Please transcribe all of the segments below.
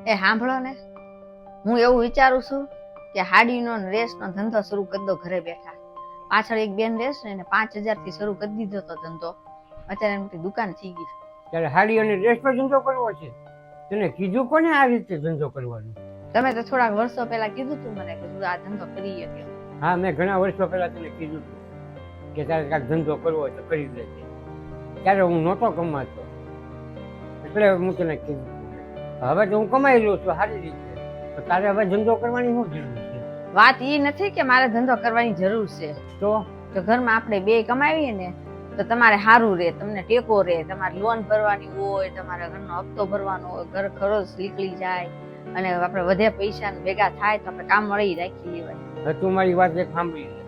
એ સાંભળો ને, હું એવું વિચારું છું કે હાડીનો ને રેસનો ધંધો શરૂ કરી દો ઘરે બેઠા. પાછળ એક બેન રહેશે ને 5,000 થી શરૂ કરી દીધો તો ધંધો, અત્યારે મોટી દુકાન થઈ ગઈ. ત્યારે હાડી અને ડ્રેસનો ધંધો કરવો છે? તને કીધું કોને આ રીતે ધંધો કરવાનો? તમે તો થોડાક વર્ષો પહેલા કીધું તું મને કે તું આ ધંધો કરી શકે. હા, મેં ઘણા વર્ષો પહેલા તને કીધું હતું કે તારે કાંઈક ધંધો કરવો હોય તો કરી લેજે. ત્યારે હું નહોતો કમાતો, એટલે હું તને કીધું. હવે તો હું કમાઈ લઉં છું સારી રીતે, તો તારે હવે ધંધો કરવાની શું જરૂર છે? વાત એ નથી કે મારે ધંધો કરવાની જરૂર છે, તો ઘરમાં આપણે બે કમાવીએ ને તો તમારે સારું રહે, તમને ટેકો રહે. તમારે લોન ભરવાની હોય, તમારા ઘરનો હપ્તો ભરવાનો હોય, ઘર ખર્ચ નીકળી જાય અને આપણે વધે પૈસા ભેગા થાય તો આપણે કામ મળી રાખી લેવાય. હવે તું મારી વાત એક સાંભળી લે.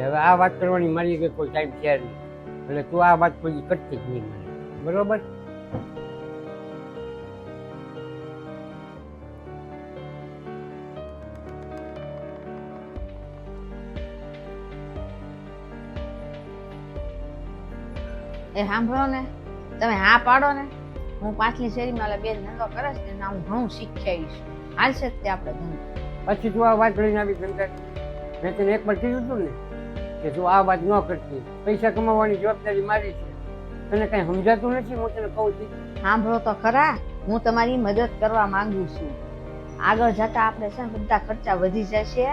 હવે આ વાત કરવાની મારી આગળ કોઈ ટાઈમ છે નહીં, એટલે તું આ વાત કોઈ કરતી જ નહીં મને, બરોબર? એ સાંભળો ને, તમે હા પાડો ને, હું પાછલી શેરીમાં ઓલા બેન ધંધો કરે છે ને હું ઘણું શીખ્યાવીશ. હાલશે જ તે આપણે ધંધો. પછી તું આ વાત લઈને આવી ધંધા. મેં તને એક વાર કીધું હતું ને કે તું આ વાત ન કરતી. પૈસા કમાવાની જવાબદારી મારી છે, તને કઈ સમજાતું નથી? હું તને કહું છું, સાંભળો તો ખરા, હું તમારી મદદ કરવા માંગુ છું. આગળ જતા આપણે છે ને બધા ખર્ચા વધી જશે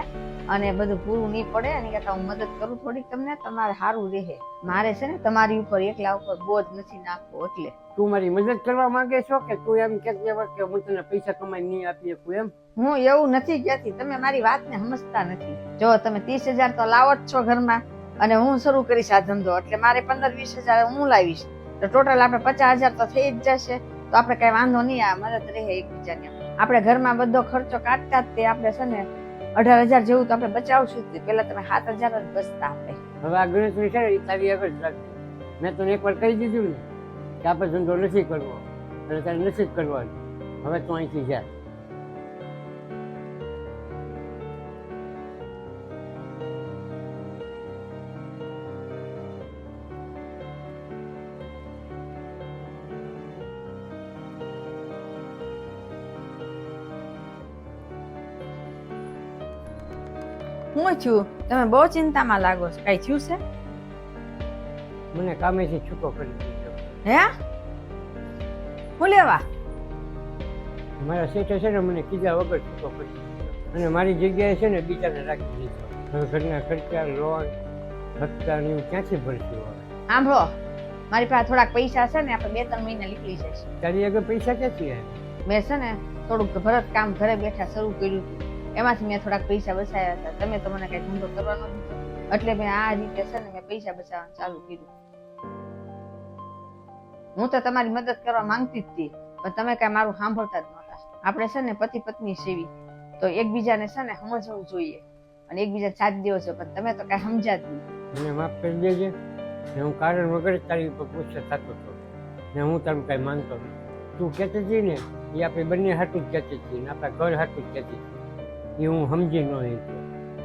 અને બધું પૂરું નહીં પડે, અને કરતા હું મદદ કરું થોડીક તમને, તમારે સારું રહે. મારે છે ને તમારી ઉપર એકલા ઉપર બોજ નથી નાખવો. એટલે તું મારી મદદ કરવા માંગે છો કે તું એમ કહેતી હોય કે હું તને પૈસા કમાઈ નહીં આપી શકું એમ? હું એવું નથી કહેતી, તમે મારી વાતને સમજતા નથી. જો તમે 30,000 તો લાવો જ છો ઘરમાં, અને હું શરૂ કરીશ આ ધંધો, એટલે મારે 15-20,000 હું લાવીશ, તો ટોટલ આપણે 50,000 તો થઈ જ જશે. તો આપણે કઈ વાંધો નહીં, આ મદદ રહે એકબીજાને. આપણે ઘરમાં બધો ખર્ચો કાઢતા જ તે આપણે છે ને 18,000 જેવું તો આપણે બચાવશું જ. પેલા તમે 7,000 જ બચતા આપણે. હવે આ ગણતરી છે ને એ તારી આગળ જ રાખજો. મેં તને એકવાર કહી દીધું ને કે આપણે ધંધો નથી કરવો, એટલે તારે નથી જ કરવાનો. હવે તું અહીંથી જા. હું છું, તમે બહુ ચિંતામાં લાગો છો. કઈ થયું છે? મને કામેથી છૂટો કરી દીધો. હે? હું લેવા? મારા શેઠે છે ને મને કીધા વગર છૂટો કરી દીધો, અને મારી જગ્યાએ છે ને બીજાને રાખી દીધો. હવે ઘરના ખર્ચા, લોન, હપ્તા ને એવું ક્યાંથી ભરશું? હવે સાંભળો, મારી પાસે થોડાક પૈસા છે ને, આપણે 2-3 મહિના નીકળી જશે. તારી આગળ પૈસા ક્યાંથી આવ્યા? મેં છે ને થોડુંક ભરત કામ ઘરે બેઠા શરૂ કર્યું હતું, એમાંથી મેં થોડાક પૈસા બચાવ્યા હતા. તમે તો મને કઈ ધંધો કરવાનો નથી, એટલે મેં આ રીતે છે ને મેં પૈસા બચાવવાનું ચાલુ કર્યું. હું તો તમારી મદદ કરવા માંગતી જ હતી, પણ તમે કઈ મારું સાંભળતા જ નહોતા. આપણે છે ને પતિ પત્ની સેવી, તો એકબીજાને છે ને સમજવું જોઈએ અને એકબીજાને સાથ દેવો છે, પણ તમે તો કઈ સમજ્યા જ નહીં. મને માફ કરી દેજે. ને હું કારણ વગર તારી ઉપર ગુસ્સે થતો હતો, ને હું તારું કઈ માનતો નથી. તું કહેતી હતી ને એ આપણે બંને હાટું જ કહેતી હતી, ને આપણા ઘર હાટું જ કહેતી હતી, એ હું સમજી ન હતી.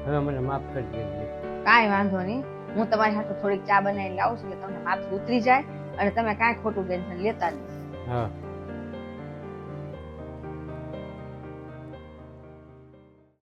હવે મને માફ કરી દેજે. કાંઈ વાંધો નહીં, હું તમારી હાથે થોડીક ચા બનાવી લાવું છું એટલે તમને માથું ઉતરી જાય અને તમે કાંઈ ખોટું ટેન્શન લેતા નહીં. હા.